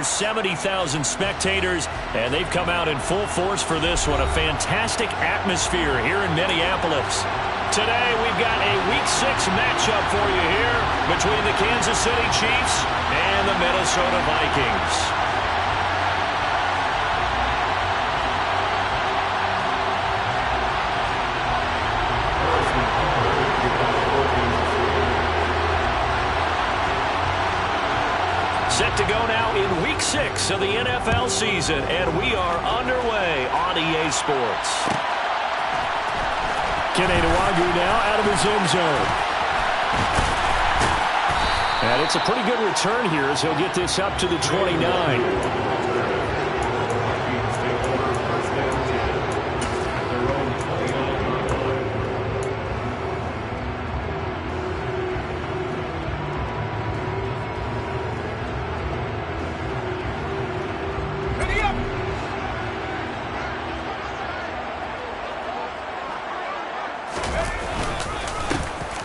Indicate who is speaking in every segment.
Speaker 1: 70,000 spectators, and they've come out in full force for this one. A fantastic atmosphere here in Minneapolis. Today, we've got a Week 6 matchup for you here between the Kansas City Chiefs and the Minnesota Vikings. Set to go now in Week 6 of the NFL season, and we are underway on EA Sports. Kene Nwangwu now out of his end zone. And it's a pretty good return here as he'll get this up to the 29.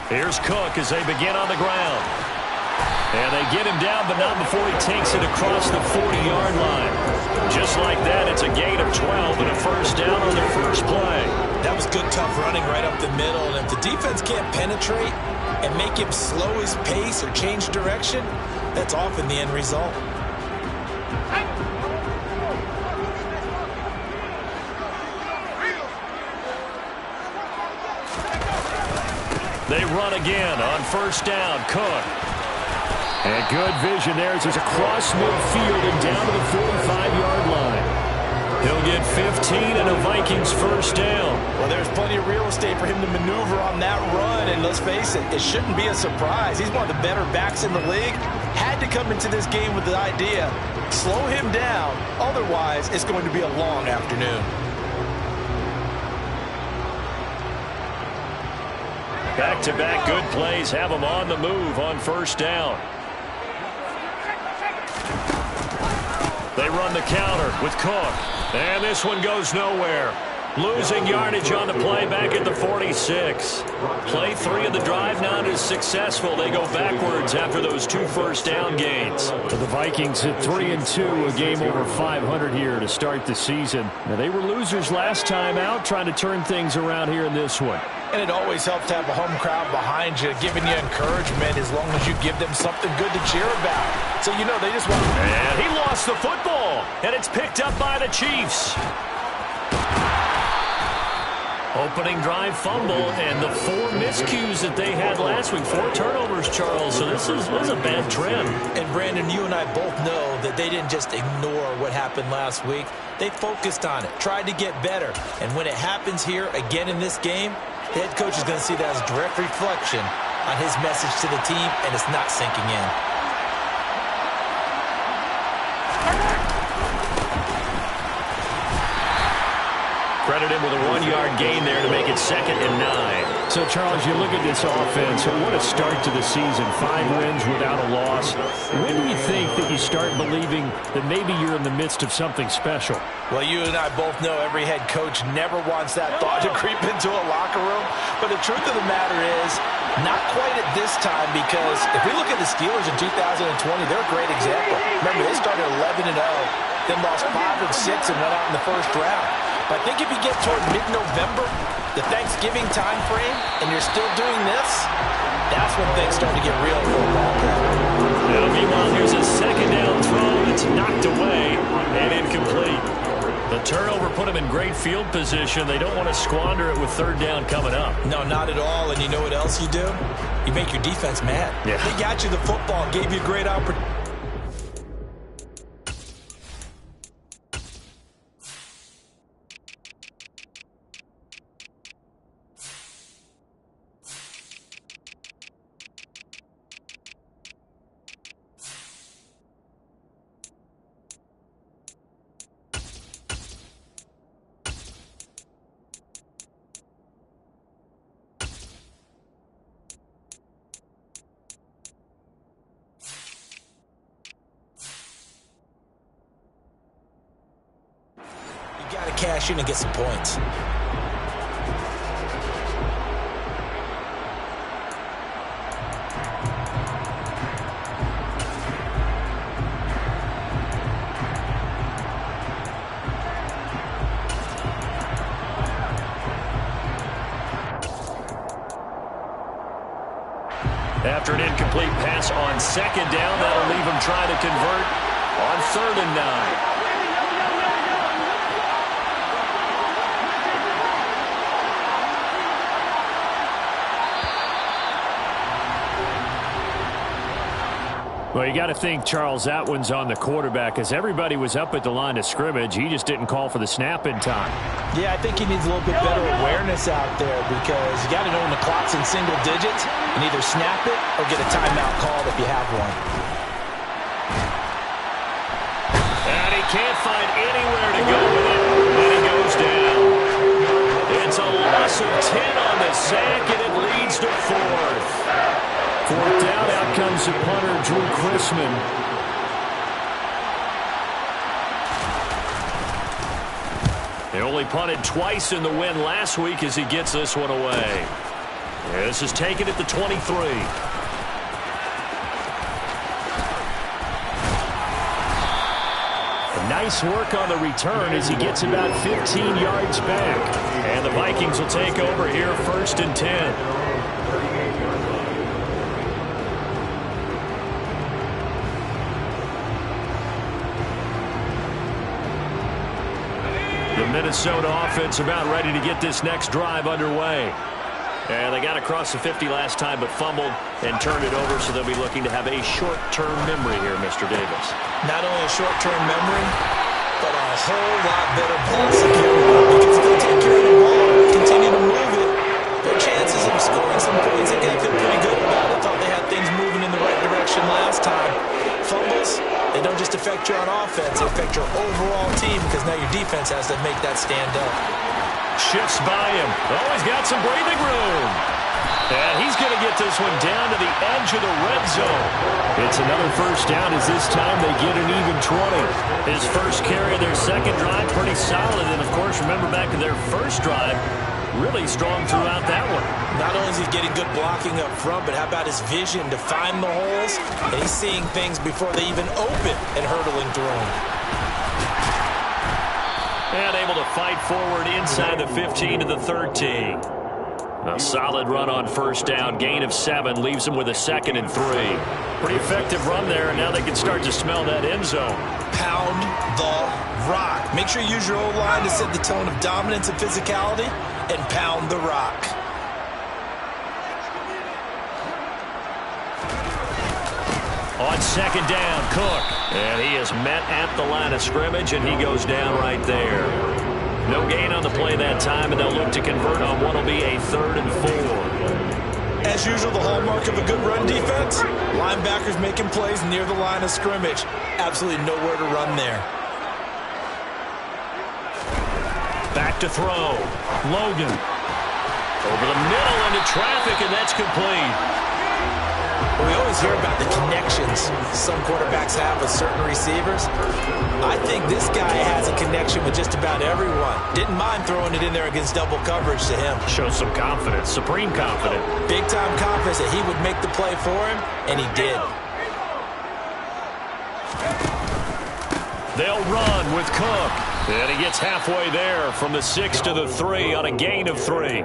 Speaker 1: Here's Cook as they begin on the ground. And they get him down, but not before he takes it across the 40-yard line. Just like that, it's a gain of 12 and a first down on their first play.
Speaker 2: That was good, tough running right up the middle. And if the defense can't penetrate and make him slow his pace or change direction, that's often the end result.
Speaker 1: They run again on first down. Cook. And good vision there as it's across midfield and down to the 45-yard line. He'll get 15 and a Vikings first down.
Speaker 2: Well, there's plenty of real estate for him to maneuver on that run. And let's face it, it shouldn't be a surprise. He's one of the better backs in the league. Had to come into this game with the idea, slow him down. Otherwise, it's going to be a long afternoon.
Speaker 1: Back-to-back good plays have them on the move on first down. They run the counter with Cook. And this one goes nowhere. Losing yardage on the play back at the 46. Play 3 of the drive not as successful. They go backwards after those 2 first down gains. The Vikings at 3-2, a game over 500 here to start the season. Now, they were losers last time out, trying to turn things around here in this one.
Speaker 2: And it always helps to have a home crowd behind you, giving you encouragement as long as you give them something good to cheer about. So, you know, they just want...
Speaker 1: And he lost the football, and it's picked up by the Chiefs. Opening drive fumble, and the 4 miscues that they had last week. 4 turnovers, Charles, so this is a bad trend.
Speaker 2: And, Brandon, you and I both know that they didn't just ignore what happened last week. They focused on it, tried to get better. And when it happens here again in this game, the head coach is going to see that as a direct reflection on his message to the team, and it's not sinking in.
Speaker 1: Credit him with a 1-yard gain there to make it 2nd and 9. So, Charles, you look at this offense, what a start to the season. 5 wins without a loss. When do you think that you start believing that maybe you're in the midst of something special?
Speaker 2: Well, you and I both know every head coach never wants that thought to creep into a locker room. But the truth of the matter is, not quite at this time, because if we look at the Steelers in 2020, they're a great example. Remember, they started 11-0, then lost 5 and 6 and went out in the first round. But I think if you get toward mid-November, the Thanksgiving time frame, and you're still doing this, that's when things start to get real for a ball player.
Speaker 1: Now, meanwhile, here's a 2nd down throw that's knocked away and incomplete. The turnover put them in great field position. They don't want to squander it with 3rd down coming up.
Speaker 2: No, not at all. And you know what else you do? You make your defense mad.
Speaker 1: Yeah.
Speaker 2: They got you the football, gave you a great opportunity. Got to cash in and get some points.
Speaker 1: After an incomplete pass on second down, that'll leave him trying to convert on 3rd and 9.
Speaker 3: Well, you got to think, Charles, that one's on the quarterback as everybody was up at the line of scrimmage. He just didn't call for the snap in time.
Speaker 2: Yeah, I think he needs a little bit better awareness out there because you got to know when the clock's in single digits and either snap it or get a timeout called if you have one.
Speaker 1: And he can't find anywhere to go with it, and he goes down. It's a loss of 10 on the sack, and it leads to 4th.
Speaker 3: 4th down, out comes the punter, Drew Chrisman.
Speaker 1: He only punted twice in the win last week as he gets this one away. This is taken at the 23.
Speaker 3: Nice work on the return as he gets about 15 yards back.
Speaker 1: And the Vikings will take over here 1st and 10. The Minnesota offense about ready to get this next drive underway. And they got across the 50 last time but fumbled and turned it over, so they'll be looking to have a short-term memory here, Mr. Davis.
Speaker 2: Not only a short-term memory, but a whole lot better ball security. Because if they take care of the ball, continue to move it, their chances of scoring some points, they got to feel pretty good about it. Thought they had things moving in the right direction last time. Fumbles, they don't just affect you on offense, they affect your overall team because now your defense has to make that stand up.
Speaker 1: Shifts by him. Oh, he's got some breathing room. And he's going to get this one down to the edge of the red zone.
Speaker 3: It's another 1st down as this time they get an even 20.
Speaker 1: His first carry of their second drive, pretty solid. And, of course, remember back to their first drive, really strong throughout that one.
Speaker 2: Not only is he getting good blocking up front, but how about his vision to find the holes? And he's seeing things before they even open and hurdling through them.
Speaker 1: And able to fight forward inside the 15 to the 13. A solid run on 1st down. Gain of 7 leaves them with a 2nd and 3. Pretty effective run there, and now they can start to smell that end zone.
Speaker 2: Pound the rock. Make sure you use your O-line to set the tone of dominance and physicality, and pound the rock.
Speaker 1: On 2nd down, Cook. And he is met at the line of scrimmage, and he goes down right there. No gain on the play that time, and they'll look to convert on what will be a 3rd and 4.
Speaker 2: As usual, the hallmark of a good run defense, linebackers making plays near the line of scrimmage. Absolutely nowhere to run there.
Speaker 1: Back to throw. Logan. Over the middle into traffic, and that's complete.
Speaker 2: Well, we always hear about the connections some quarterbacks have with certain receivers. I think this guy has a connection with just about everyone. Didn't mind throwing it in there against double coverage to him.
Speaker 1: Shows some confidence, supreme confidence.
Speaker 2: Big-time confidence that he would make the play for him, and he did.
Speaker 1: They'll run with Cook. And he gets halfway there from the 6 to the 3 on a gain of 3.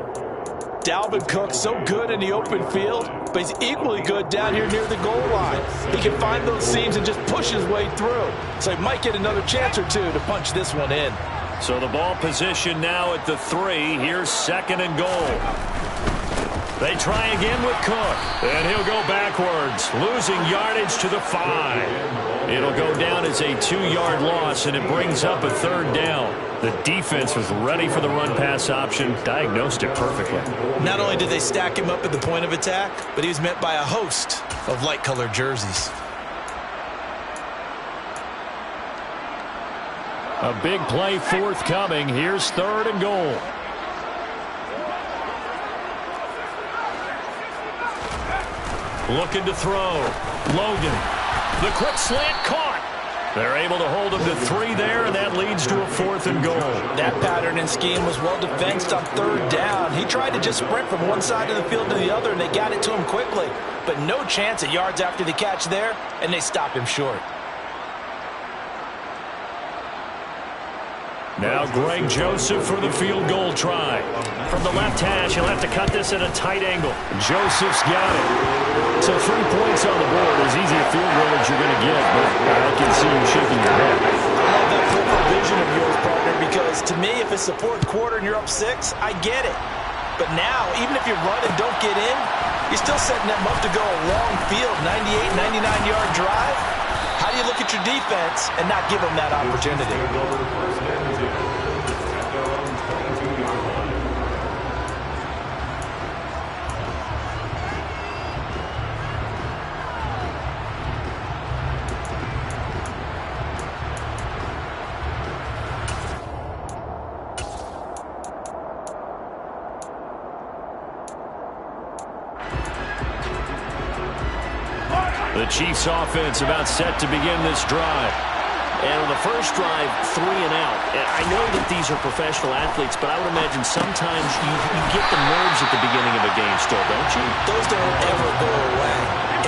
Speaker 2: Dalvin Cook so good in the open field, but he's equally good down here near the goal line. He can find those seams and just push his way through. So he might get another chance or two to punch this one in.
Speaker 1: So the ball position now at the 3. Here's 2nd and goal. They try again with Cook. And he'll go backwards, losing yardage to the 5. It'll go down as a 2-yard loss, and it brings up a 3rd down. The defense was ready for the run-pass option, diagnosed it perfectly.
Speaker 2: Not only did they stack him up at the point of attack, but he was met by a host of light-colored jerseys.
Speaker 3: A big play forthcoming. Here's 3rd and goal.
Speaker 1: Looking to throw. Logan. The quick slant caught. They're able to hold him to 3 there, and that leads to a 4th and goal.
Speaker 2: That pattern and scheme was well defensed on 3rd down. He tried to just sprint from one side of the field to the other, and they got it to him quickly. But no chance at yards after the catch there, and they stopped him short.
Speaker 1: Now Greg Joseph for the field goal try. From the left hash, he'll have to cut this at a tight angle. Joseph's got it.
Speaker 3: So 3 points on the board, as easy a field goal as you're going to get, but I can see you shaking your head.
Speaker 2: I love that peripheral vision of yours, partner, because to me, if it's the fourth quarter and you're up 6, I get it. But now, even if you run and don't get in, you're still setting them up to go a long field, 98, 99-yard drive. How do you look at your defense and not give them that opportunity?
Speaker 3: The Chiefs offense about set to begin this drive.
Speaker 4: And on the first drive, 3 and out. And I know that these are professional athletes, but I would imagine sometimes you get the nerves at the beginning of a game still, don't you?
Speaker 2: Those don't ever go away.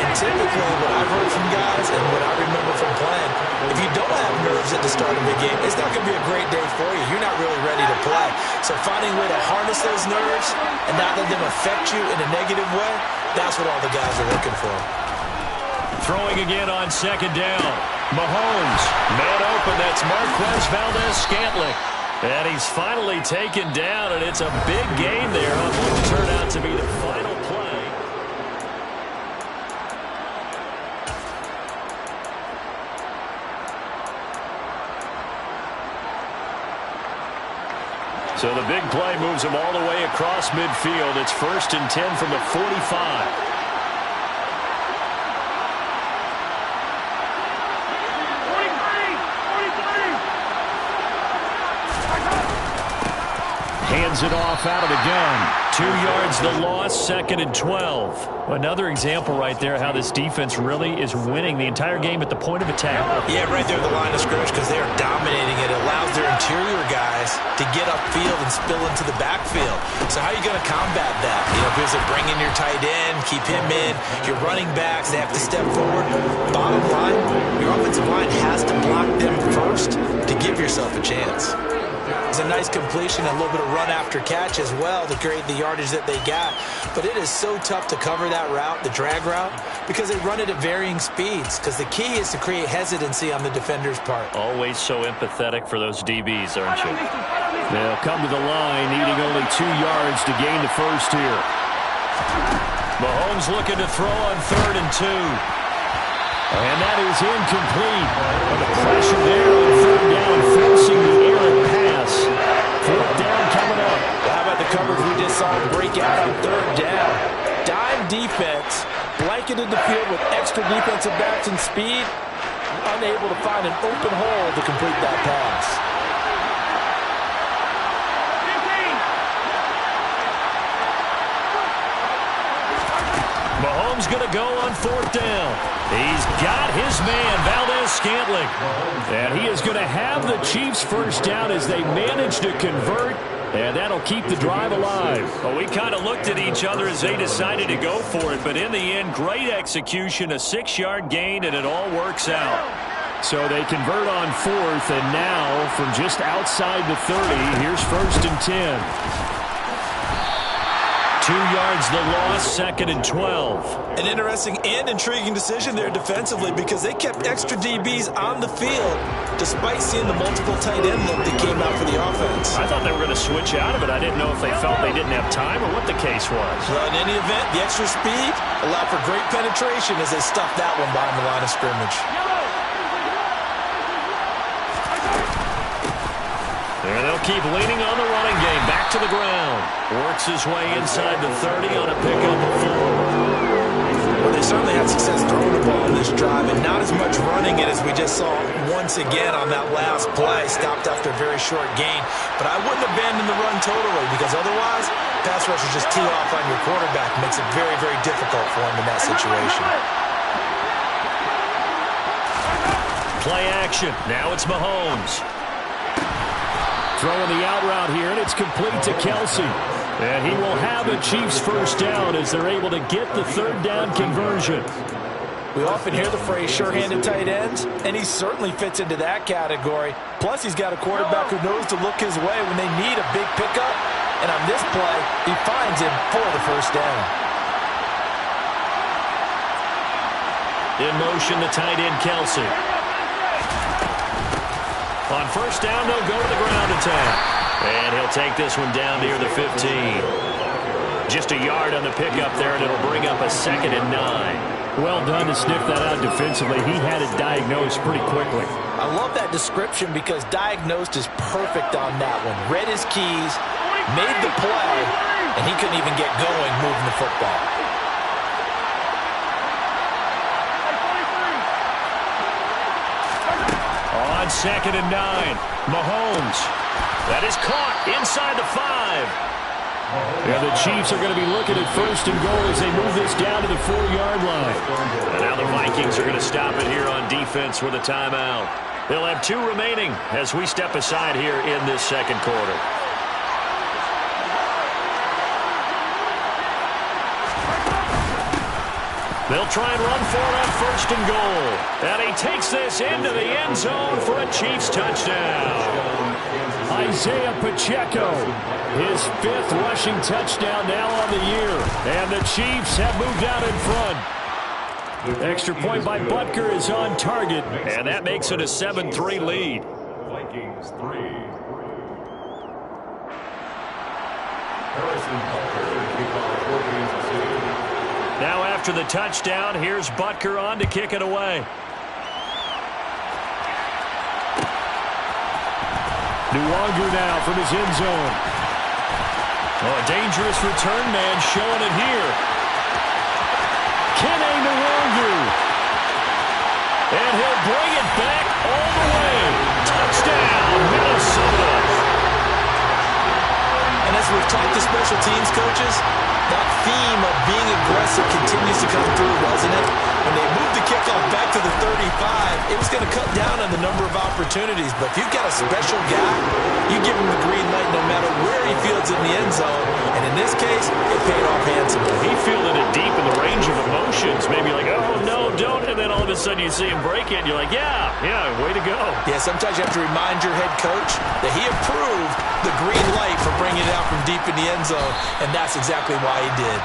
Speaker 2: And typically what I've heard from guys and what I remember from playing, if you don't have nerves at the start of a game, it's not going to be a great day for you. You're not really ready to play. So finding a way to harness those nerves and not let them affect you in a negative way, that's what all the guys are looking for.
Speaker 3: Throwing again on second down. Mahomes, man open, that's Marquez Valdes-Scantling. And he's finally taken down, and it's a big gain there on what will turn out to be the final play. So the big play moves him all the way across midfield. It's 1st and 10 from the 45. Hands it off out of the gun. 2 yards the loss, 2nd and 12. Another example right there how this defense really is winning the entire game at the point of attack.
Speaker 2: Yeah, right there at the line of scrimmage because they are dominating it. It allows their interior guys to get upfield and spill into the backfield. So how are you going to combat that? You know, because they're bringing your tight end, keep him in. Your running backs, they have to step forward. Bottom line, your offensive line has to block them first to give yourself a chance. It's a nice completion, a little bit of run after catch as well to create the yardage that they got. But it is so tough to cover that route, the drag route, because they run it at varying speeds. Because the key is to create hesitancy on the defender's part.
Speaker 3: Always so empathetic for those DBs, aren't you? They'll come to the line, needing only 2 yards to gain the first here. Mahomes looking to throw on 3rd and 2. And that is incomplete. And the pressure there on 3rd down, forcing the errant pass. 4th down coming up.
Speaker 2: How about the coverage we just saw break out on 3rd down? Dime defense, blanketed the field with extra defensive backs and speed, unable to find an open hole to complete that pass.
Speaker 3: Mahomes going to go on 4th down. He's got his man, Valdes-Scantling. And he is going to have the Chiefs first down as they manage to convert. And that'll keep the drive alive. Well, we kind of looked at each other as they decided to go for it. But in the end, great execution, a 6-yard gain, and it all works out. So they convert on 4th, and now from just outside the 30, here's 1st and 10. 2 yards the loss, 2nd and 12.
Speaker 2: An interesting and intriguing decision there defensively because they kept extra DBs on the field despite seeing the multiple tight end look that came out for the offense.
Speaker 3: I thought they were going to switch out of it. I didn't know if they felt they didn't have time or what the case was.
Speaker 2: Well, in any event, the extra speed allowed for great penetration as they stuffed that one behind the line of scrimmage.
Speaker 3: And they'll keep leaning on the running game. Back to the ground. Works his way inside the 30 on a pickup of 4.
Speaker 2: Well, they certainly had success throwing the ball in this drive and not as much running it as we just saw once again on that last play. Stopped after a very short gain. But I wouldn't abandon the run totally because otherwise, pass rushers just tee off on your quarterback. Makes it very, very difficult for him in that situation.
Speaker 3: Play action. Now it's Mahomes. Throwing the out route here, and it's complete to Kelsey. And he will have a Chiefs first down as they're able to get the 3rd down conversion.
Speaker 2: We often hear the phrase sure-handed tight ends, and he certainly fits into that category. Plus, he's got a quarterback who knows to look his way when they need a big pickup. And on this play, he finds him for the first down.
Speaker 3: In motion, the tight end, Kelsey. On first down, they'll go to the ground attack. And he'll take this one down near the 15. Just a yard on the pickup there, and it'll bring up a 2nd and 9.
Speaker 1: Well done to sniff that out defensively. He had it diagnosed pretty quickly.
Speaker 2: I love that description because diagnosed is perfect on that one. Read his keys, made the play, and he couldn't even get going moving the football.
Speaker 3: On 2nd and 9, Mahomes. That is caught inside the 5.
Speaker 1: Yeah, the Chiefs are going to be looking at 1st and goal as they move this down to the 4-yard line.
Speaker 3: And now the Vikings are going to stop it here on defense with a timeout. They'll have 2 remaining as we step aside here in this 2nd quarter. They'll try and run for it on 1st and goal. And he takes this into the end zone for a Chiefs touchdown.
Speaker 1: Isaiah Pacheco, his 5th rushing touchdown now on the year. And the Chiefs have moved out in front. Extra point by Butker is on target.
Speaker 3: And that makes it a 7-3 lead.
Speaker 5: Vikings 3. Harrison Butker, kickoff for Kansas City.
Speaker 3: Now after the touchdown, here's Butker on to kick it away.
Speaker 1: Nwogu now from his end zone.
Speaker 3: Oh, a dangerous return man showing it here.
Speaker 1: Kene Nwogu.
Speaker 3: And he'll bring it back all the way. Touchdown, Minnesota.
Speaker 2: And as we've talked to special teams coaches, that theme of being aggressive continues to come through, doesn't it? When they moved the kickoff back to the 35, it was going to cut down on the number of opportunities. But if you've got a special guy, you give him the green light no matter where he fields in the end zone. And in this case, it paid off handsomely.
Speaker 3: He fielded it deep in the range of emotions. Maybe like, oh, no, don't. And then all of a sudden you see him break it, and you're like, yeah, way to go.
Speaker 2: Yeah, sometimes you have to remind your head coach that he approved the green light for bringing it out from deep in the end zone, and that's exactly why he did.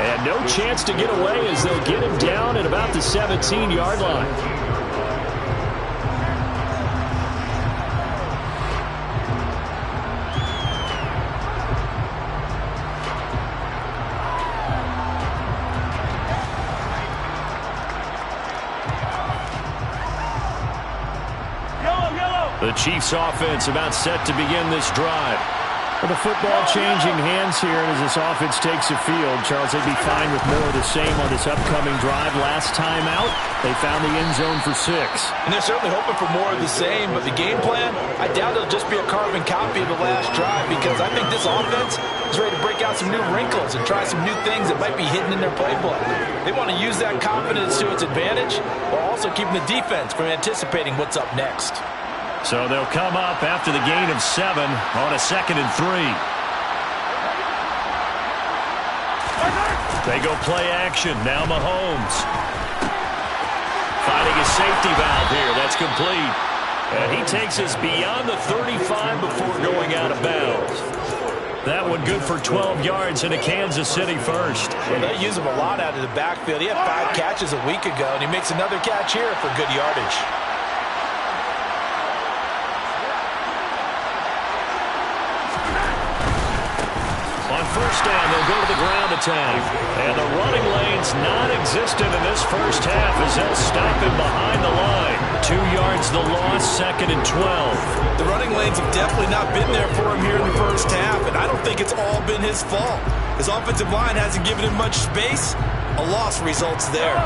Speaker 1: And no chance to get away as they'll get him down at about the 17-yard line.
Speaker 3: The Chiefs offense about set to begin this drive.
Speaker 1: Well, the football changing hands here, and as this offense takes the field, Charles, they'd be fine with more of the same on this upcoming drive. Last time out, they found the end zone for 6.
Speaker 2: And they're certainly hoping for more of the same, but the game plan, I doubt it'll just be a carbon copy of the last drive, because I think this offense is ready to break out some new wrinkles and try some new things that might be hidden in their playbook. They want to use that confidence to its advantage, while also keeping the defense from anticipating what's up next.
Speaker 3: So they'll come up after the gain of 7 on a 2nd and 3. They go play action. Now Mahomes. Finding a safety valve here. That's complete. And he takes us beyond the 35 before going out of bounds. That one good for 12 yards into Kansas City first.
Speaker 2: Well, they use him a lot out of the backfield. He had 5 catches a week ago, and he makes another catch here for good yardage.
Speaker 3: On first down, they'll go to the ground attack. And the running lane's non-existent in this first half as they'll stop him behind the line. 2 yards the loss, 2nd and 12.
Speaker 2: The running lanes have definitely not been there for him here in the first half, and I don't think it's all been his fault. His offensive line hasn't given him much space. A loss results there.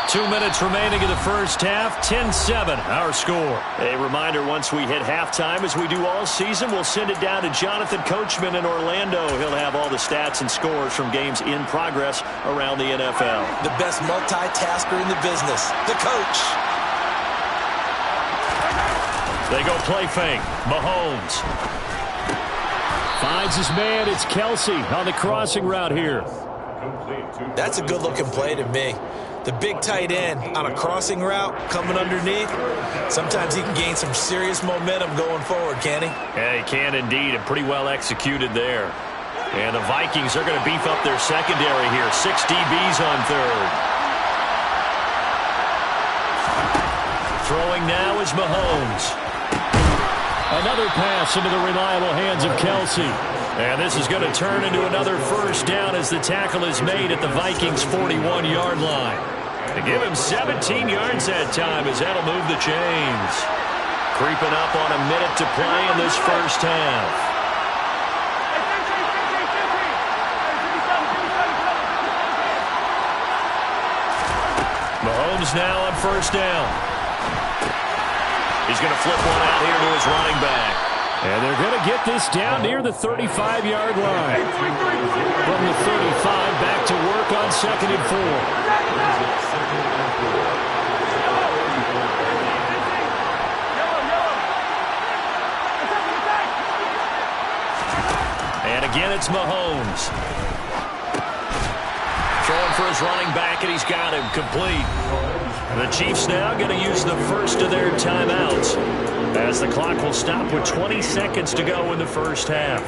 Speaker 3: 2 minutes remaining in the first half, 10-7, our score. A reminder, once we hit halftime, as we do all season, we'll send it down to Jonathan Coachman in Orlando. He'll have all the stats and scores from games in progress around the NFL.
Speaker 2: The best multitasker in the business, the coach.
Speaker 3: They go play fake. Mahomes.
Speaker 1: Finds his man. It's Kelsey on the crossing route here.
Speaker 2: That's a good-looking play to me. The big tight end on a crossing route coming underneath. Sometimes he can gain some serious momentum going forward, can he?
Speaker 3: Yeah, he can indeed, and pretty well executed there.
Speaker 1: And the Vikings are going to beef up their secondary here. 6 DBs on third. Throwing now is Mahomes.
Speaker 3: Another pass into the reliable hands of Kelsey.
Speaker 1: And this is going to turn into another first down as the tackle is made at the Vikings' 41-yard line. To give him 17 yards that time as that'll move the chains. Creeping up on a minute to play in this first half. Mahomes now on first down. He's going to flip one out here to his running back.
Speaker 3: And they're going to get this down near the 35-yard line. From the 35, back to work on 2nd and 4.
Speaker 1: And again, it's Mahomes. Throwing for his running back, and he's got him complete. The Chiefs now going to use the first of their timeouts as the clock will stop with 20 seconds to go in the first half.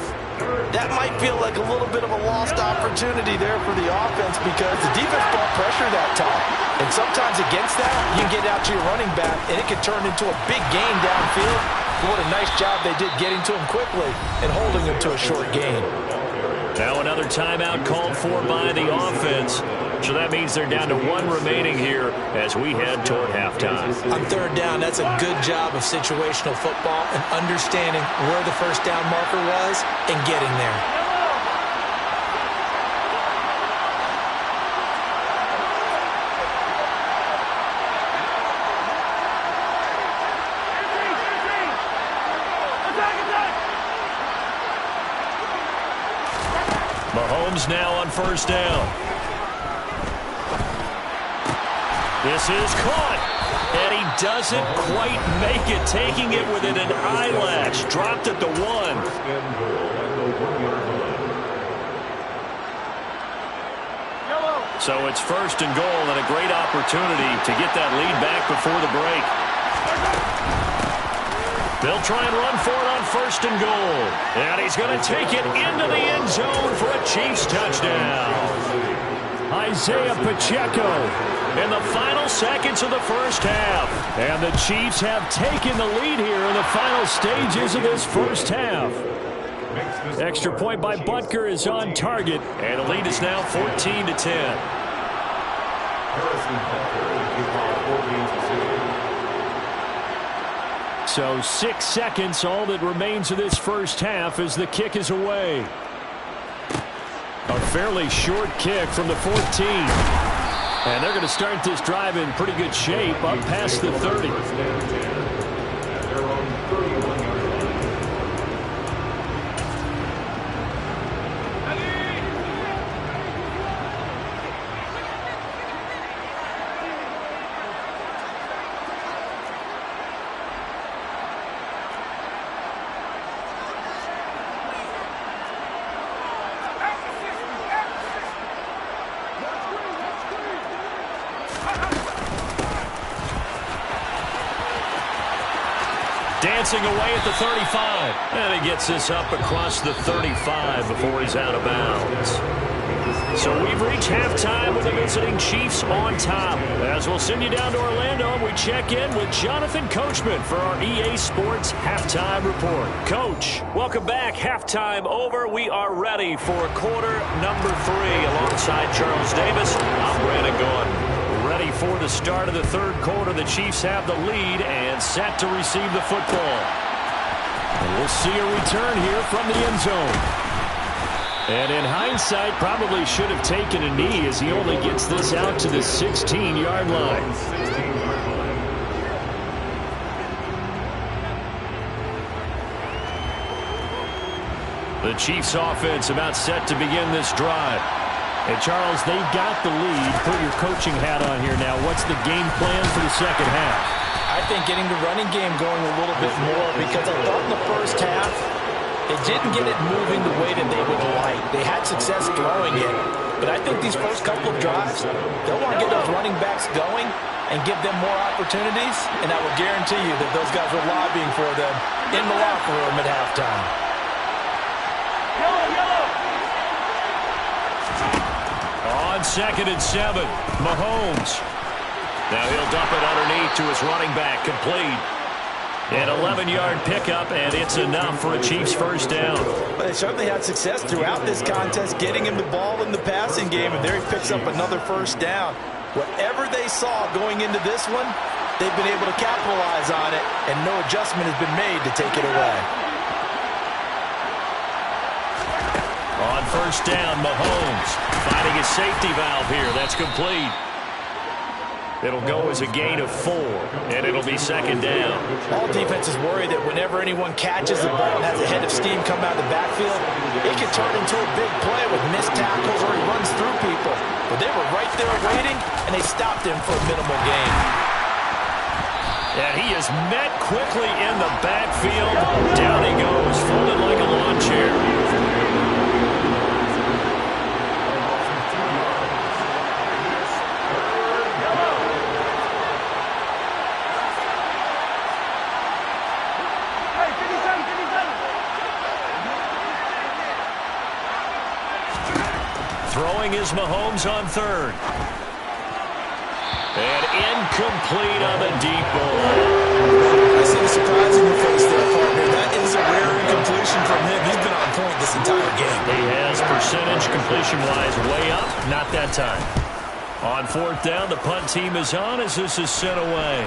Speaker 2: That might feel like a little bit of a lost opportunity there for the offense because the defense brought pressure that time. And sometimes against that, you can get out to your running back, and it can turn into a big gain downfield. But what a nice job they did getting to him quickly and holding him to a short gain.
Speaker 1: Now another timeout called for by the offense. So that means they're down to 1 remaining here as we head toward halftime.
Speaker 2: On third down, that's a good job of situational football and understanding where the first down marker was and getting there.
Speaker 1: Mahomes now on first down. This is caught. And he doesn't quite make it, taking it within an eyelash. Dropped at the 1. So it's first and goal and a great opportunity to get that lead back before the break. They'll try and run for it on first and goal. And he's going to take it into the end zone for a Chiefs touchdown.
Speaker 3: Isaiah Pacheco
Speaker 1: In the final seconds of the first half.
Speaker 3: And the Chiefs have taken the lead here in the final stages of this first half. Extra point by Butker is on target.
Speaker 1: And the lead is now 14-10.
Speaker 3: So 6 seconds, all that remains of this first half as the kick is away. A fairly short kick from the 14. And they're going to start this drive in pretty good shape up past the 30.
Speaker 1: Dancing away at the 35. And he gets this up across the 35 before he's out of bounds. So we've reached halftime with the visiting Chiefs on top. As we'll send you down to Orlando, and we check in with Jonathan Coachman for our EA Sports Halftime Report. Coach, welcome back. Halftime over. We are ready for quarter number 3. Alongside Charles Davis, I'm Brandon Gordon. Ready for the start of the third quarter. The Chiefs have the lead and set to receive the football.
Speaker 3: And we'll see a return here from the end zone. And in hindsight, probably should have taken a knee as he only gets this out to the 16-yard line.
Speaker 1: The Chiefs offense about set to begin this drive.
Speaker 3: And Charles, they've got the lead. Put your coaching hat on here now. What's the game plan for the second half?
Speaker 2: I think getting the running game going a little bit more, because I thought in the first half it didn't get it moving the way that they would like. They had success throwing it, but I think these first couple of drives, they'll want to get those running backs going and give them more opportunities, and I will guarantee you that those guys were lobbying for them in the locker room at halftime.
Speaker 3: on 2nd and 7. Mahomes. Now he'll dump it underneath to his running back. Complete. An 11-yard pickup, and it's enough for a Chiefs first down.
Speaker 2: But they certainly had success throughout this contest, getting him the ball in the passing game, and there he picks up another first down. Whatever they saw going into this one, they've been able to capitalize on it, and no adjustment has been made to take it away.
Speaker 3: On first down, Mahomes finding his safety valve here. That's complete. It'll go as a gain of 4, and it'll be 2nd down.
Speaker 2: All defenses worry that whenever anyone catches the ball and has a head of steam come out of the backfield, it can turn into a big play with missed tackles or he runs through people. But they were right there waiting, and they stopped him for a minimal gain.
Speaker 3: And he is met quickly in the backfield. Down he goes, folded like a lawn chair. Throwing is Mahomes on 3rd. And incomplete on the deep ball.
Speaker 2: I see the surprise in your face there, partner. That is a rare incompletion from him. He's been on point this entire game.
Speaker 3: He has percentage completion-wise way up. Not that time. On 4th down, the punt team is on as this is sent away.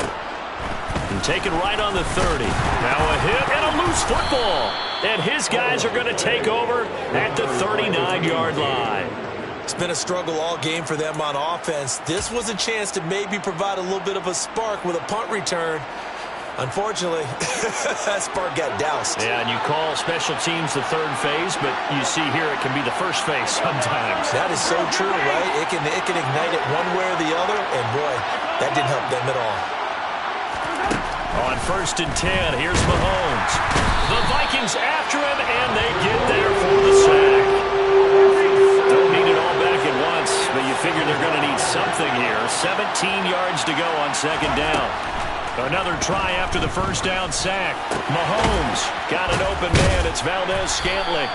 Speaker 3: And taken right on the 30. Now a hit and a loose football. And his guys are going to take over at the 39-yard line.
Speaker 2: It's been a struggle all game for them on offense. This was a chance to maybe provide a little bit of a spark with a punt return. Unfortunately, that spark got doused.
Speaker 3: Yeah, and you call special teams the 3rd phase, but you see here it can be the 1st phase sometimes.
Speaker 2: That is so true, right? It can ignite it one way or the other, and boy, that didn't help them at all.
Speaker 3: On 1st and 10, here's Mahomes. The Vikings after him, and they get there for the sack. Don't need it all back at once, but you figure they're going to need something here. 17 yards to go on 2nd down. Another try after the first down sack. Mahomes got an open man. It's Valdez-Scantling.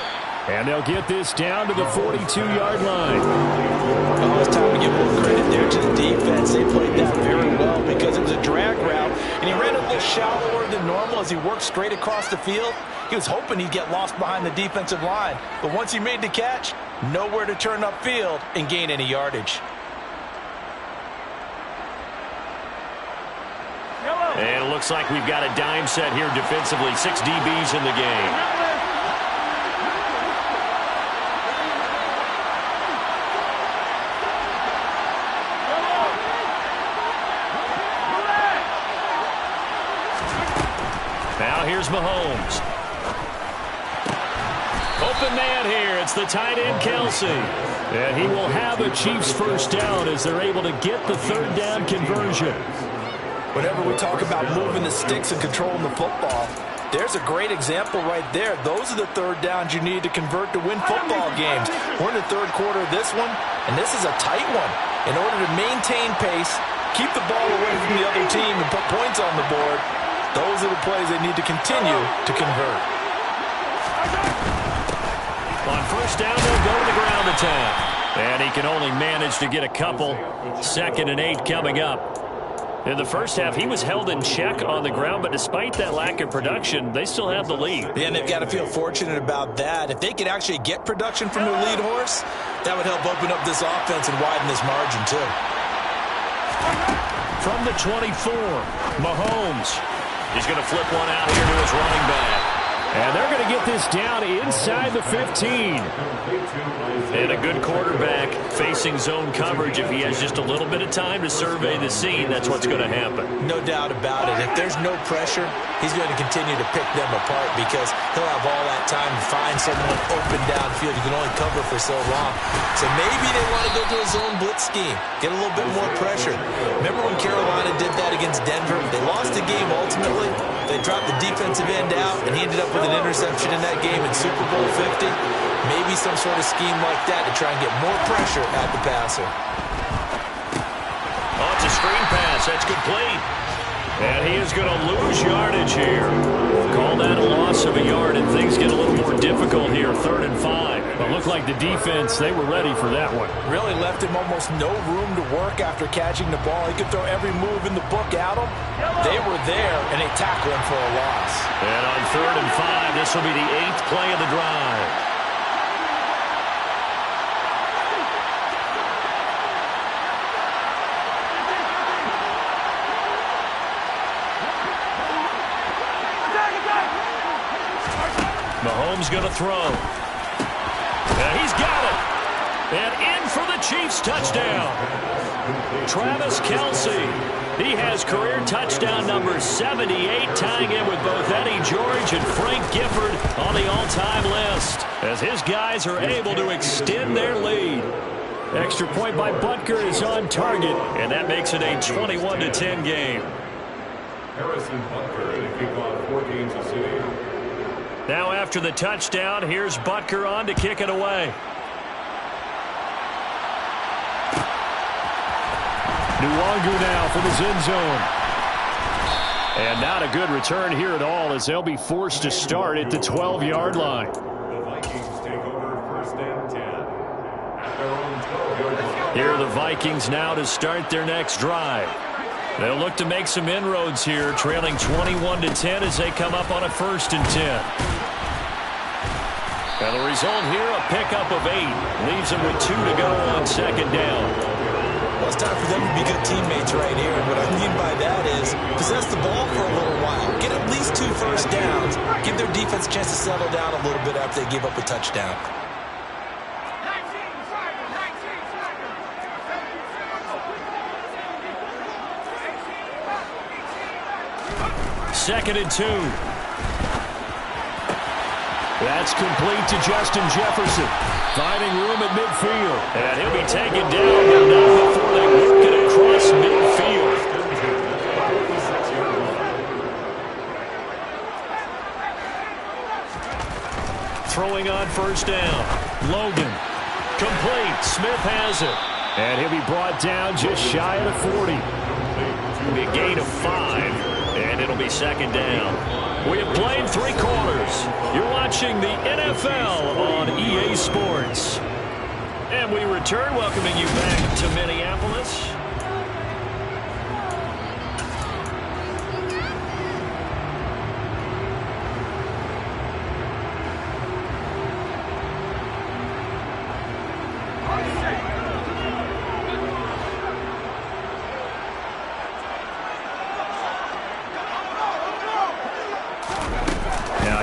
Speaker 3: And they'll get this down to the 42-yard line.
Speaker 2: Oh, it's time to give more credit there to the defense. They played that very well because it was a drag route, and he ran a little shallower than normal as he worked straight across the field. He was hoping he'd get lost behind the defensive line, but once he made the catch, nowhere to turn upfield and gain any yardage.
Speaker 3: And it looks like we've got a dime set here defensively. 6 DBs in the game. Now here's Mahomes. Open man here. It's the tight end, Kelsey. And he will have a Chiefs first down as they're able to get the 3rd down conversion.
Speaker 2: Whenever we talk about moving the sticks and controlling the football, there's a great example right there. Those are the 3rd downs you need to convert to win football games. We're in the 3rd quarter of this one, and this is a tight one. In order to maintain pace, keep the ball away from the other team, and put points on the board, those are the plays they need to continue to convert.
Speaker 3: On first down, they'll go to the ground attack. And he can only manage to get a couple. 2nd and 8 coming up. In the first half, he was held in check on the ground, but despite that lack of production, they still have the lead.
Speaker 2: Yeah, and they've got to feel fortunate about that. If they could actually get production from their lead horse, that would help open up this offense and widen this margin, too.
Speaker 3: From the 24, Mahomes. He's going to flip one out here to his running back. And they're going to get this down inside the 15. And a good quarterback facing zone coverage. If he has just a little bit of time to survey the scene, that's what's going to happen.
Speaker 2: No doubt about it. If there's no pressure, he's going to continue to pick them apart because he'll have all that time to find someone open downfield. You can only cover for so long. So maybe they want to go to a zone blitz scheme, get a little bit more pressure. Remember when Carolina did that against Denver? They lost the game ultimately. They dropped the defensive end out, and he ended up with an interception in that game in Super Bowl 50. Maybe some sort of scheme like that to try and get more pressure at the passer.
Speaker 3: Oh, it's a screen pass. That's complete. And he is going to lose yardage here. Call that a loss of a yard, and things get a little more difficult here, 3rd and 5. But looked like the defense, they were ready for that one.
Speaker 2: Really left him almost no room to work after catching the ball. He could throw every move in the book at him. They were there, and they tackled him for a loss.
Speaker 3: And on 3rd and 5, this will be the 8th play of the drive. Mahomes going to throw. And he's got it. And in for the Chiefs touchdown. Travis Kelce. He has career touchdown number 78, tying in with both Eddie George and Frank Gifford on the all-time list, as his guys are able to extend their lead. Extra point by Butker is on target, and that makes it a 21-10 game.
Speaker 5: Harrison Butker to kick off 4 Kansas City.
Speaker 3: Now after the touchdown, here's Butker on to kick it away. Nwangu now from his end zone. And not a good return here at all, as they'll be forced to start at the 12-yard line.
Speaker 5: The Vikings take over 1st and 10. At their own 12-yard line.
Speaker 3: Here are the Vikings now to start their next drive. They'll look to make some inroads here, trailing 21-10 as they come up on a 1st and 10. And the result here, a pickup of 8. Leaves them with 2 to go on 2nd down.
Speaker 2: Well, it's time for them to be good teammates right here. What I mean by that is possess the ball for a little while. Get at least 2 first downs. Give their defense a chance to settle down a little bit after they give up a touchdown.
Speaker 3: Second and 2. That's complete to Justin Jefferson. Finding room at midfield. And he'll be taken down, but not before they work it across midfield. Throwing on 1st down. Logan. Complete. Smith has it. And he'll be brought down just shy of the 40. It'll be a gain of 5. And it'll be 2nd down. We have played 3 quarters. You're watching the NFL on EA Sports. And we return, welcoming you back to Minneapolis.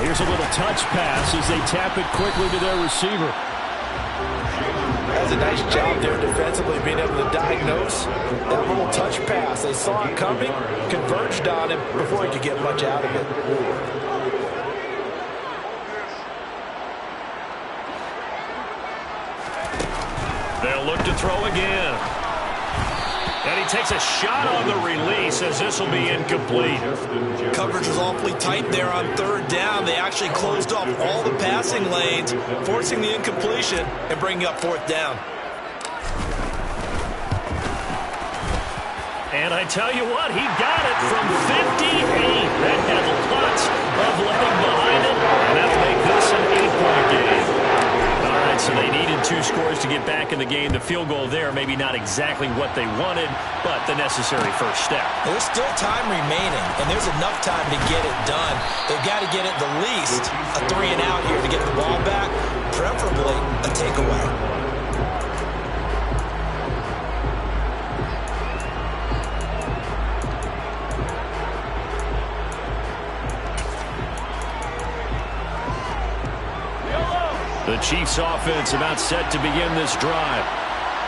Speaker 3: Here's a little touch pass as they tap it quickly to their receiver.
Speaker 2: That's a nice job there defensively, being able to diagnose that little touch pass. They saw it coming, converged on him before he could get much out of it.
Speaker 3: They'll look to throw again. And he takes a shot on the release as this will be incomplete.
Speaker 2: Coverage was awfully tight there on 3rd down. They actually closed off all the passing lanes, forcing the incompletion and bringing up 4th down.
Speaker 3: And I tell you what, he got it from 58. That had lots of letting behind it. And that'll make this an 8-point game. All right, so they needed 2 scores to get back in the game. The field goal there, maybe not exactly what they wanted, but the necessary first step.
Speaker 2: There's still time remaining, and there's enough time to get it done. They've got to get it the least a 3 and out here to get the ball back, preferably a takeaway.
Speaker 3: The Chiefs offense about set to begin this drive.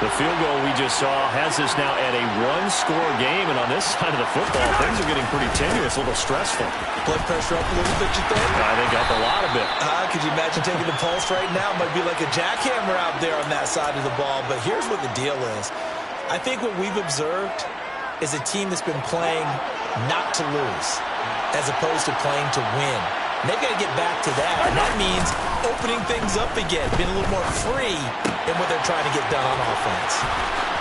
Speaker 3: The field goal we just saw has us now at a 1-score game, and on this side of the football, things are getting pretty tenuous, a little stressful.
Speaker 2: Blood pressure up a little bit, you think?
Speaker 3: I think up a lot of it.
Speaker 2: Could you imagine taking the pulse right now? It might be like a jackhammer out there on that side of the ball, but here's what the deal is. I think what we've observed is a team that's been playing not to lose as opposed to playing to win. And they've got to get back to that, and that means opening things up again, being a little more free in what they're trying to get done on offense.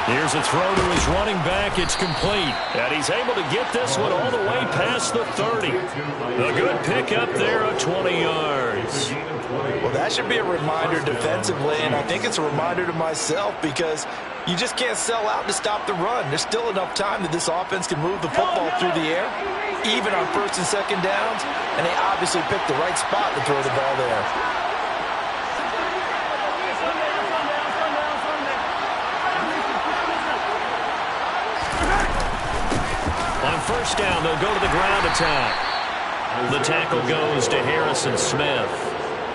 Speaker 3: Here's a throw to his running back. It's complete. And he's able to get this one all the way past the 30. A good pickup there of 20 yards.
Speaker 2: Well, that should be a reminder defensively, and I think it's a reminder to myself because you just can't sell out to stop the run. There's still enough time that this offense can move the football through the air, even on first and second downs, and they obviously picked the right spot to throw the ball there.
Speaker 3: On first down, they'll go to the ground attack. The tackle goes to Harrison Smith.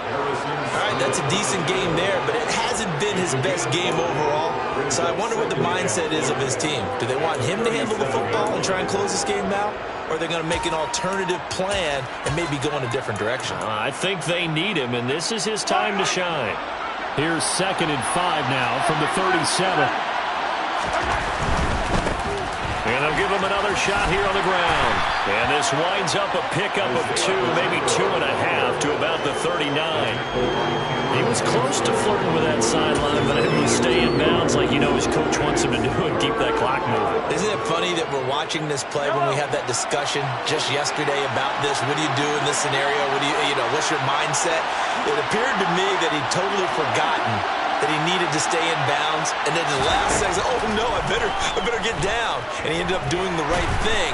Speaker 2: All right, that's a decent game there, but it hasn't been his best game overall. So I wonder what the mindset is of his team. Do they want him to handle the football and try and close this game out? Or are they going to make an alternative plan and maybe go in a different direction?
Speaker 3: I think they need him, and this is his time to shine. Here's 2nd and 5 now from the 37. And they'll give him another shot here on the ground. And this winds up a pickup of 2, maybe 2.5 to about the 39. He was close to flirting with that sideline, but able to stay in bounds like you know his coach wants him to do and keep that clock moving.
Speaker 2: Isn't it funny that we're watching this play when we had that discussion just yesterday about this? What do you do in this scenario? What do you know, what's your mindset? It appeared to me that he'd totally forgotten that he needed to stay in bounds, and then the last second, oh no, I better get down, and he ended up doing the right thing.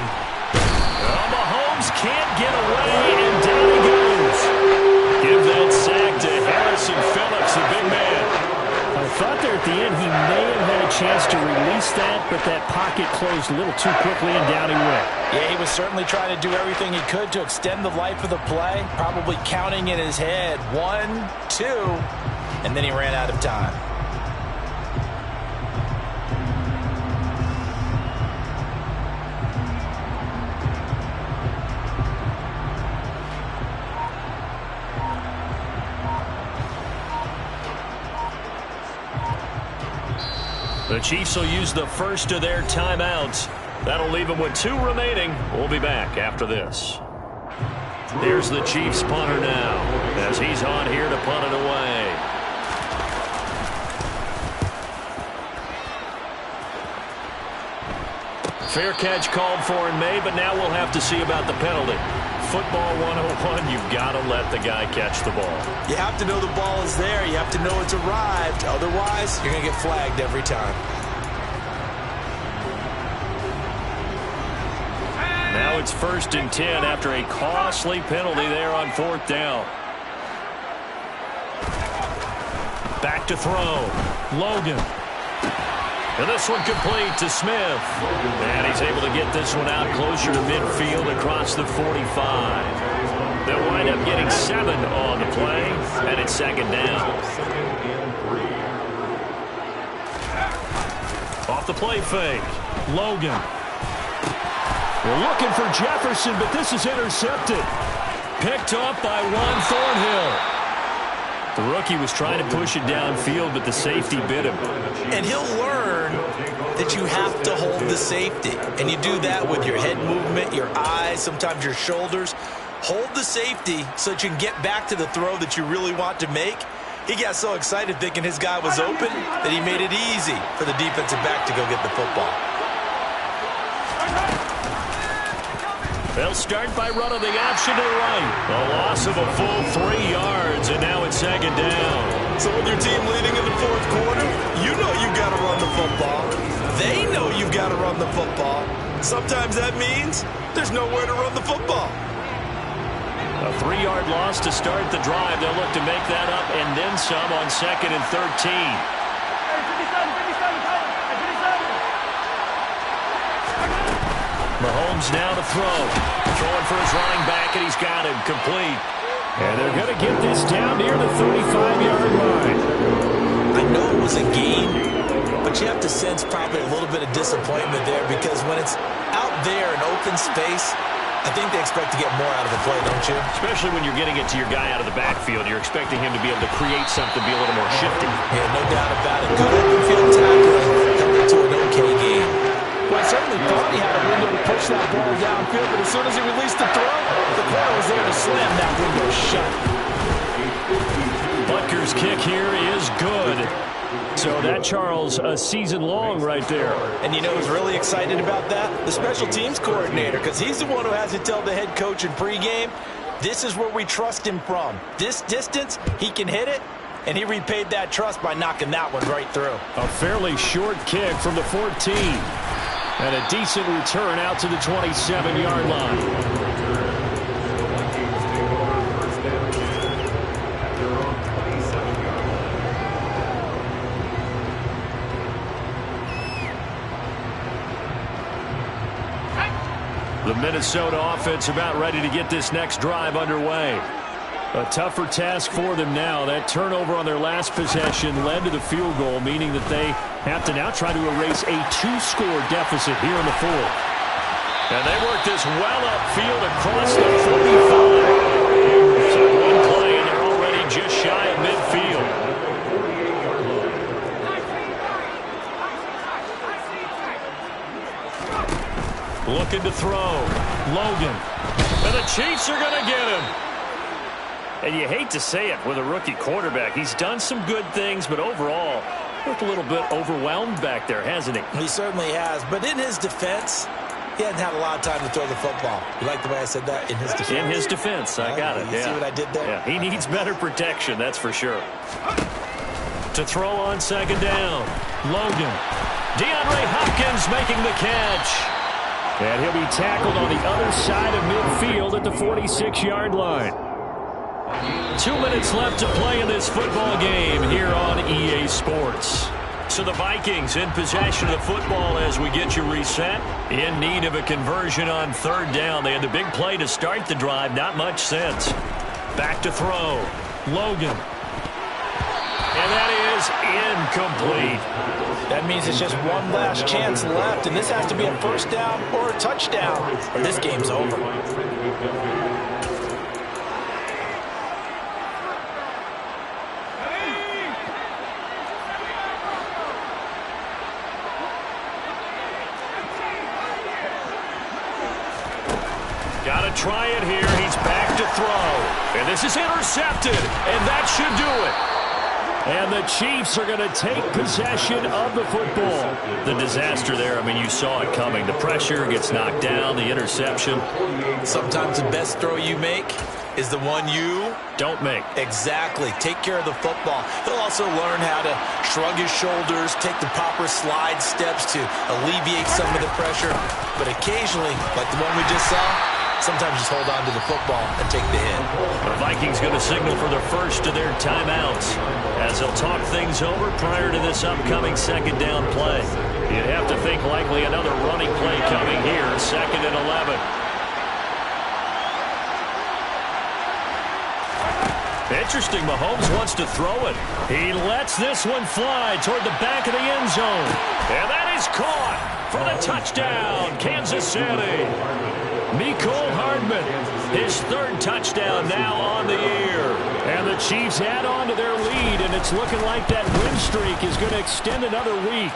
Speaker 3: Well, Mahomes can't get away, and down he goes. Give that sack to Harrison Phillips, the big man. I thought there at the end he may have had a chance to release that, but that pocket closed a little too quickly, and down he went.
Speaker 2: Yeah, he was certainly trying to do everything he could to extend the life of the play, probably counting in his head 1, 2, and then he ran out of time.
Speaker 3: The Chiefs will use the first of their timeouts. That'll leave them with 2 remaining. We'll be back after this. Here's the Chiefs punter now as he's on here to punt it away. Fair catch called for and made, but now we'll have to see about the penalty. Football 101, you've got to let the guy catch the ball.
Speaker 2: You have to know the ball is there. You have to know it's arrived. Otherwise, you're going to get flagged every time.
Speaker 3: Now it's 1st and 10 after a costly penalty there on 4th down. Back to throw. Logan. And this one complete to Smith. And he's able to get this one out closer to midfield across the 45. They'll wind up getting 7 on the play, and it's 2nd down. Off the play fake. Logan. We're looking for Jefferson, but this is intercepted. Picked up by Juan Thornhill. The rookie was trying to push it downfield, but the safety bit him.
Speaker 2: And he'll learn that you have to hold the safety. And you do that with your head movement, your eyes, sometimes your shoulders. Hold the safety so that you can get back to the throw that you really want to make. He got so excited thinking his guy was open that he made it easy for the defensive back to go get the football.
Speaker 3: They'll start by running the option to the right. A loss of a full 3 yards, and now it's 2nd down.
Speaker 2: So with your team leading in the 4th quarter, you know you've got to run the football. They know you've got to run the football. Sometimes that means there's nowhere to run the football.
Speaker 3: A 3-yard loss to start the drive. They'll look to make that up and then some on 2nd and 13. Mahomes now to throw. Throwing for his running back, and he's got him complete. And they're going to get this down near the 35-yard line.
Speaker 2: I know it was a game, but you have to sense probably a little bit of disappointment there because when it's out there in open space, I think they expect to get more out of the play, don't you?
Speaker 3: Especially when you're getting it to your guy out of the backfield. You're expecting him to be able to create something, be a little more shifty.
Speaker 2: Yeah, no doubt about it. Good open field tackling coming to an okay game.
Speaker 6: Well, I certainly thought he had a window to push that ball downfield, but as soon as he released the throw, the corner was there to slam that window shut.
Speaker 3: Butker's kick here is good. So that, Charles, a season long right there.
Speaker 2: And you know who's really excited about that? The special teams coordinator, because he's the one who has to tell the head coach in pregame, this is where we trust him from. This distance, he can hit it, and he repaid that trust by knocking that one right through.
Speaker 3: A fairly short kick from the 14. And a decent return out to the 27-yard line. The Minnesota offense about ready to get this next drive underway. A tougher task for them now. That turnover on their last possession led to the field goal, meaning that they have to now try to erase a 2-score deficit here in the fourth.
Speaker 1: And they work this well upfield across the 45. So one play, and they're already just shy of midfield. Looking to throw. Logan. And the Chiefs are going to get him.
Speaker 3: And you hate to say it with a rookie quarterback. He's done some good things, but overall, looked a little bit overwhelmed back there, hasn't he?
Speaker 2: He certainly has. But in his defense, he hasn't had a lot of time to throw the football. You like the way I said that? In his defense.
Speaker 3: In his defense. I got it.
Speaker 2: You see what I did there?
Speaker 3: Yeah, he needs better protection, that's for sure.
Speaker 1: To throw on second down. Logan. DeAndre Hopkins making the catch.
Speaker 3: And he'll be tackled on the other side of midfield at the 46-yard line.
Speaker 1: 2 minutes left to play in this football game here on EA Sports. So the Vikings in possession of the football as we get you reset. In need of a conversion on third down. They had the big play to start the drive. Not much sense. Back to throw. Logan. And that is incomplete.
Speaker 2: That means it's just one last chance left, and this has to be a first down or a touchdown, or this game's over.
Speaker 1: Got to try it here. He's back to throw. And this is intercepted, and that should do it.
Speaker 3: And the Chiefs are going to take possession of the football.
Speaker 1: The disaster there, I mean, you saw it coming. The pressure gets knocked down, the interception.
Speaker 2: Sometimes the best throw you make is the one you
Speaker 1: don't make.
Speaker 2: Exactly. Take care of the football. He'll also learn how to shrug his shoulders, take the proper slide steps to alleviate some of the pressure. But occasionally, like the one we just saw, sometimes just hold on to the football and take the hit.
Speaker 1: The Vikings going to signal for the first of their timeouts as they'll talk things over prior to this upcoming second down play. You'd have to think likely another running play coming here, 2nd and 11. Interesting, Mahomes wants to throw it. He lets this one fly toward the back of the end zone. And that is caught for the touchdown, Kansas City. Mecole Hardman, his 3rd touchdown now on the year.
Speaker 3: And the Chiefs add on to their lead, and it's looking like that win streak is going to extend another week.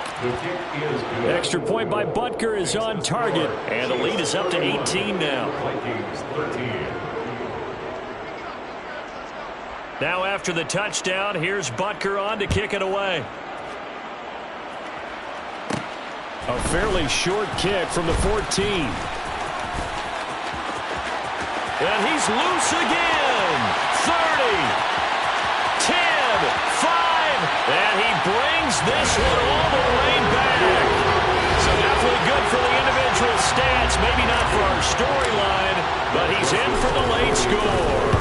Speaker 3: Extra point by Butker is on target,
Speaker 1: and the lead is up to 18 now. Now after the touchdown, here's Butker on to kick it away.
Speaker 3: A fairly short kick from the 14.
Speaker 1: And he's loose again. 30, 10, 5, and he brings this one all the way back. So definitely good for the individual stats. Maybe not for our storyline, but he's in for the late score.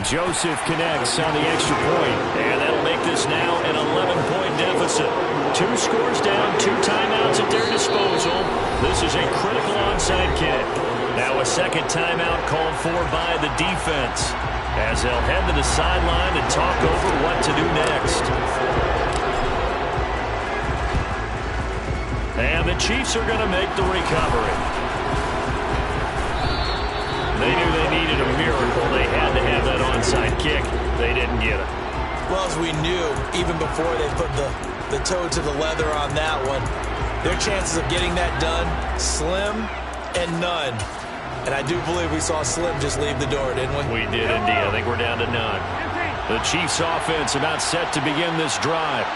Speaker 3: Joseph connects on the extra point.
Speaker 1: And that'll make this now an 11-point deficit. 2 scores down, 2 timeouts at their disposal. This is a critical onside kick. Now a second timeout called for by the defense as they'll head to the sideline and talk over what to do next. And the Chiefs are going to make the recovery. They knew they needed a miracle. They had to have that onside kick. They didn't get it.
Speaker 2: Well, as we knew, even before they put the toe to the leather on that one, their chances of getting that done, slim and none. And I do believe we saw Slim just leave the door, didn't we?
Speaker 1: We did indeed. I think we're down to none.
Speaker 3: The Chiefs offense about set to begin this drive.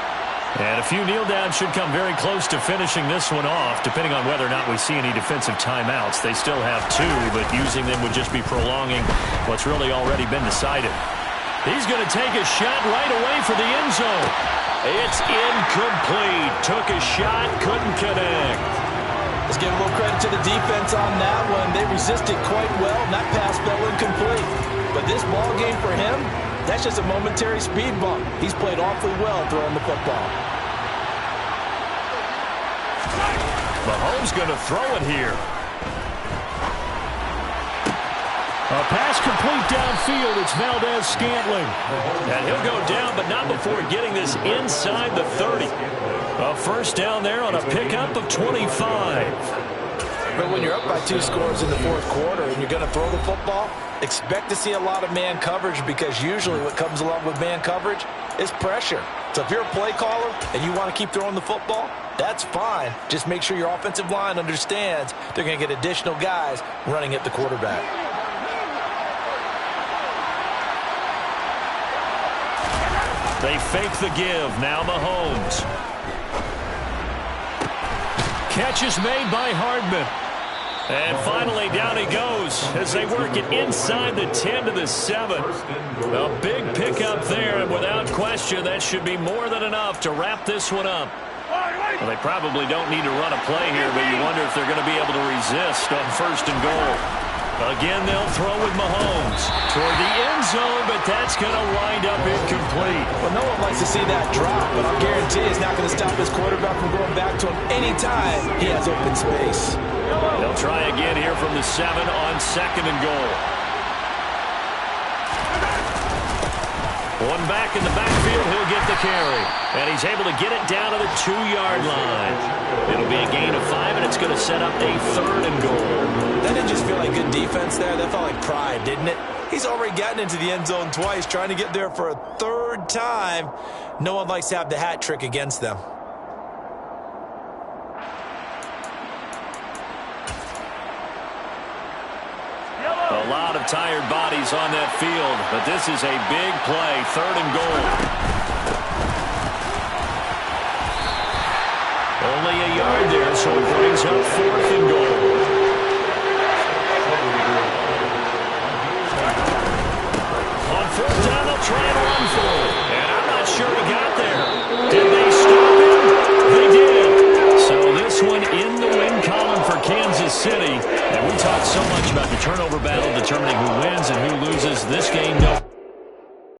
Speaker 3: And a few kneel downs should come very close to finishing this one off, depending on whether or not we see any defensive timeouts. They still have 2, but using them would just be prolonging what's really already been decided. He's going to take a shot right away for the end zone. It's incomplete. Took a shot, couldn't connect.
Speaker 6: Let's give a little credit to the defense on that one. They resisted quite well, and that pass fell incomplete. But this ball game for him, that's just a momentary speed bump. He's played awfully well throwing the football.
Speaker 3: Mahomes going to throw it here. A pass complete downfield. It's Valdez-Scantling. And he'll go down, but not before getting this inside the 30. A first down there on a pickup of 25.
Speaker 2: But when you're up by 2 scores in the fourth quarter and you're going to throw the football, expect to see a lot of man coverage, because usually what comes along with man coverage is pressure. So if you're a play caller and you want to keep throwing the football, that's fine. Just make sure your offensive line understands they're going to get additional guys running at the quarterback.
Speaker 3: They fake the give. Now Mahomes. Catch is made by Hardman. And finally, down he goes as they work it inside the 10 to the 7. A big pickup there, and without question, that should be more than enough to wrap this one up. Well, they probably don't need to run a play here, but you wonder if they're going to be able to resist on first and goal. Again, they'll throw with Mahomes toward the end zone, but that's going to wind up incomplete.
Speaker 6: Well, no one likes to see that drop, but I'll guarantee it's not going to stop his quarterback from going back to him anytime he has open space.
Speaker 3: They'll try again here from the 7 on second and goal. One back in the backfield, he'll get the carry. And he's able to get it down to the 2-yard line. It'll be a gain of 5, and it's going to set up a third and goal.
Speaker 6: That didn't just feel like good defense there. That felt like pride, didn't it? He's already gotten into the end zone twice, trying to get there for a third time. No one likes to have the hat trick against them.
Speaker 3: A lot of tired bodies on that field, but this is a big play, third and goal. Only a yard there, so it brings up fourth and goal.